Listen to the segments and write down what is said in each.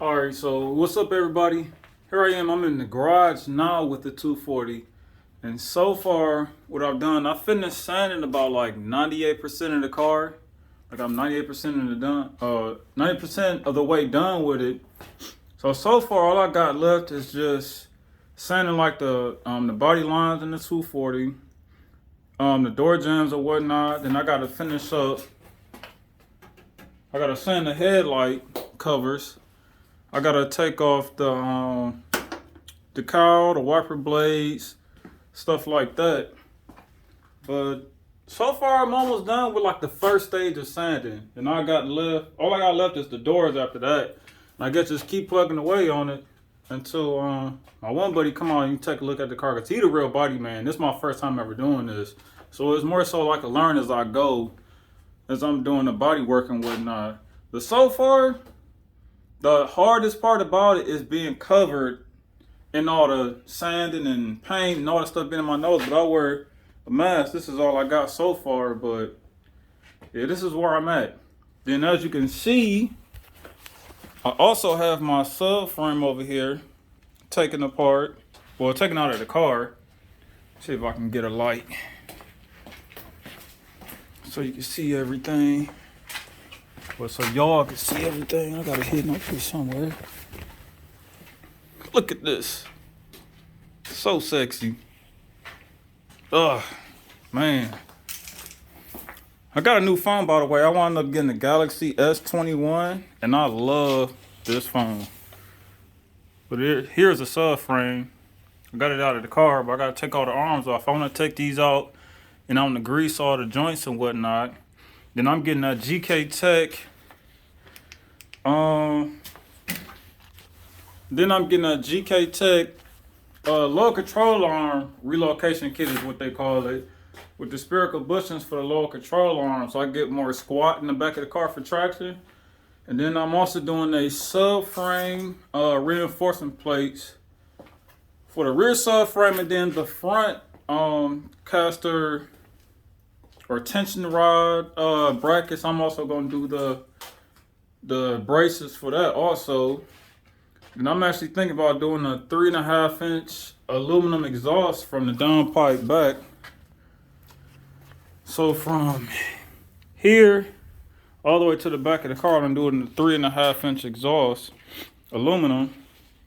All right, so what's up, everybody? Here I am. I'm in the garage now with the 240, and so far, what I've done, I finished sanding about like 98% of the car. Like I'm 98% of the done, 90% of the way done with it. So far, all I got left is just sanding like the body lines in the 240, the door jambs or whatnot. Then I gotta finish up. I gotta sand the headlight covers. I gotta take off the cowl, the wiper blades, stuff like that. But so far, I'm almost done with like the first stage of sanding, and all I got left is the doors after that. And I guess just keep plugging away on it until my one buddy come on and take a look at the car, cause he the real body man. This is my first time ever doing this, so it's more so like a learn as I go, as I'm doing the body work and whatnot. But so far, the hardest part about it is being covered in all the sanding and paint and all that stuff being in my nose. But I wear a mask. This is all I got so far. But yeah, this is where I'm at. Then as you can see, I also have my subframe over here taken apart. Well, taken out of the car. See if I can get a light so you can see everything. Well, so y'all can see everything. I got it hidden up here somewhere. Look at this. So sexy. Ugh, man. I got a new phone, by the way. I wound up getting the Galaxy S21, and I love this phone. But here's a subframe. I got it out of the car, but I got to take all the arms off. I want to take these out, and I want to grease all the joints and whatnot. Then I'm getting that GK Tech. Then I'm getting a GK Tech low control arm relocation kit is what they call it, with the spherical bushings for the lower control arm, so I get more squat in the back of the car for traction. And then I'm also doing a subframe reinforcement plates for the rear subframe, and then the front caster or tension rod brackets. I'm also going to do the braces for that also. And I'm actually thinking about doing a 3.5 inch aluminum exhaust from the downpipe back. So from here all the way to the back of the car, I'm doing the 3.5 inch exhaust, aluminum.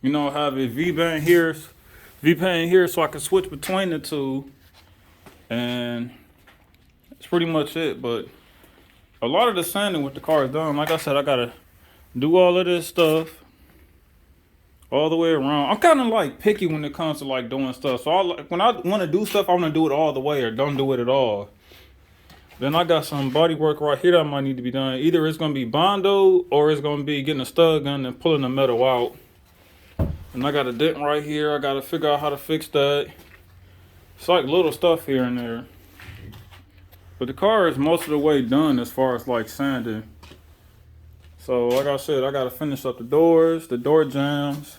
You know, have a V-band here so I can switch between the two. And that's pretty much it. But a lot of the sanding with the car is done. Like I said, I gotta do all of this stuff all the way around. I'm kind of like picky when it comes to like doing stuff. So when I want to do stuff, I want to do it all the way or don't do it at all. Then I got some body work right here that might need to be done. Either it's going to be Bondo or it's going to be getting a stud gun and pulling the metal out. And I got a dent right here. I got to figure out how to fix that. It's like little stuff here and there. But the car is most of the way done as far as like sanding. So like I said, I got to finish up the doors, the door jambs,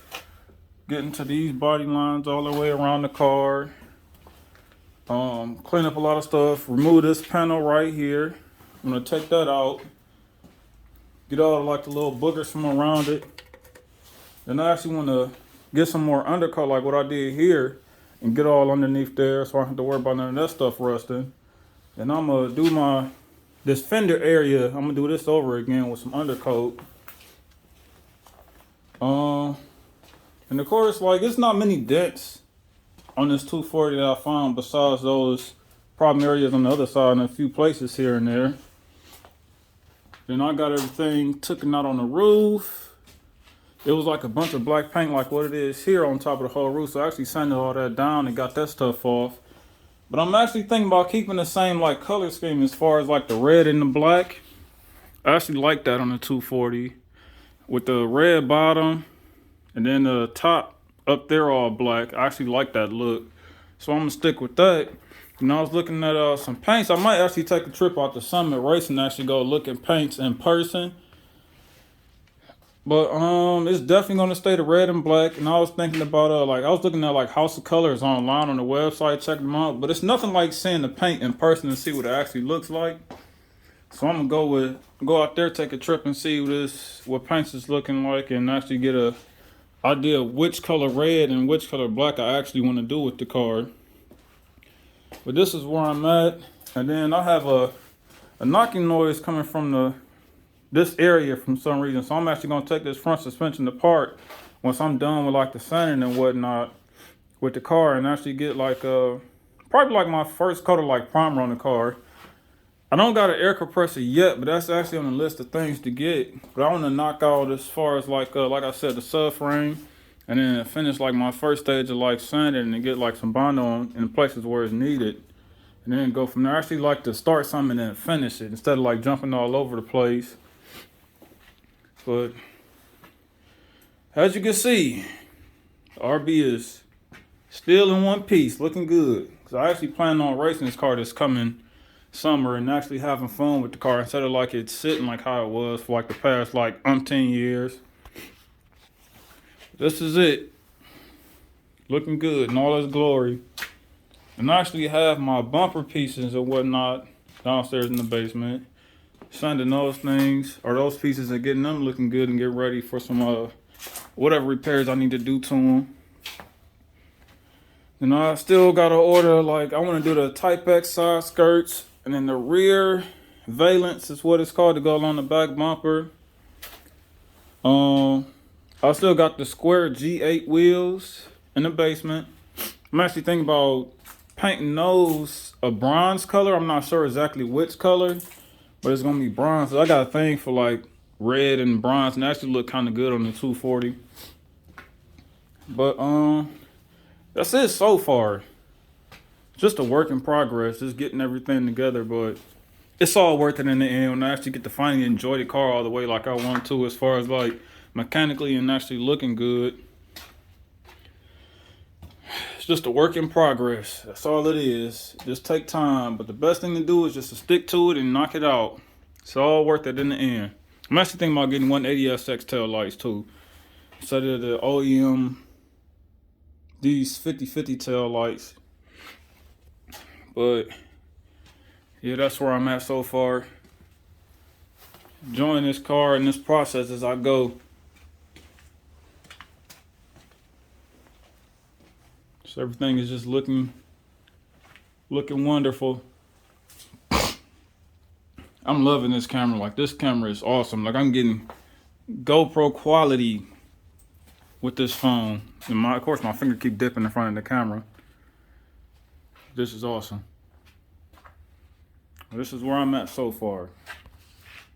get into these body lines all the way around the car. Clean up a lot of stuff, remove this panel right here. I'm gonna take that out, get all like the little boogers from around it. Then I actually want to get some more undercoat like what I did here and get all underneath there so I don't have to worry about none of that stuff rusting. And I'm gonna do this fender area, I'm gonna do this over again with some undercoat. And of course, like, it's not many dents on this 240 that I found besides those problem areas on the other side and a few places here and there. Then I got everything taken out on the roof. It was like a bunch of black paint like what it is here on top of the whole roof, so I actually sanded all that down and got that stuff off. But I'm actually thinking about keeping the same like color scheme as far as like the red and the black. I actually like that on the 240 with the red bottom and then the top up there all black. I actually like that look, so I'm gonna stick with that. And I was looking at some paints. I might actually take a trip out to Summit Race and actually go look at paints in person. But it's definitely gonna stay the red and black. And I was thinking about I was looking at like House of Colors online on the website, checking them out. But it's nothing like seeing the paint in person and see what it actually looks like. So I'm gonna go out there, take a trip, and see what paints is looking like, and actually get a idea of which color red and which color black I actually want to do with the car. But this is where I'm at, and then I have a knocking noise coming from this area from some reason. So I'm actually gonna take this front suspension apart once I'm done with like the sanding and whatnot with the car, and actually get like probably like my first coat of like primer on the car. I don't got an air compressor yet, but that's actually on the list of things to get. But I want to knock out as far as like I said, the subframe, and then finish like my first stage of like sanding and get like some Bondo on in places where it's needed, and then go from there. I actually like to start something and then finish it instead of like jumping all over the place. But as you can see, the RB is still in one piece, looking good. Cause I actually plan on racing this car this coming summer and actually having fun with the car instead of like it's sitting like how it was for like the past like umpteen years. This is it, looking good in all its glory. And I actually have my bumper pieces and whatnot downstairs in the basement, sanding those things or those pieces and getting them looking good and get ready for some whatever repairs I need to do to them. And I still gotta order, like, I want to do the Type X side skirts, and then the rear valence is what it's called to go along the back bumper. I still got the square G8 wheels in the basement. I'm actually thinking about painting those a bronze color. I'm not sure exactly which color, but it's gonna be bronze. So I got a thing for like red and bronze, and actually look kind of good on the 240. But that's it so far. Just a work in progress, just getting everything together, but it's all worth it in the end when I actually get to finally enjoy the car all the way like I want to, as far as like mechanically and actually looking good. It's just a work in progress. That's all it is. Just take time, but the best thing to do is just to stick to it and knock it out. It's all worth it in the end. I'm actually thinking about getting 180SX tail lights too, instead of the OEM these 50/50 tail lights. But yeah, that's where I'm at so far. Enjoying this car and this process as I go. So everything is just looking wonderful. I'm loving this camera. Like, this camera is awesome. Like, I'm getting GoPro quality with this phone. And of course my finger keep dipping in front of the camera. This is awesome. This is where I'm at so far.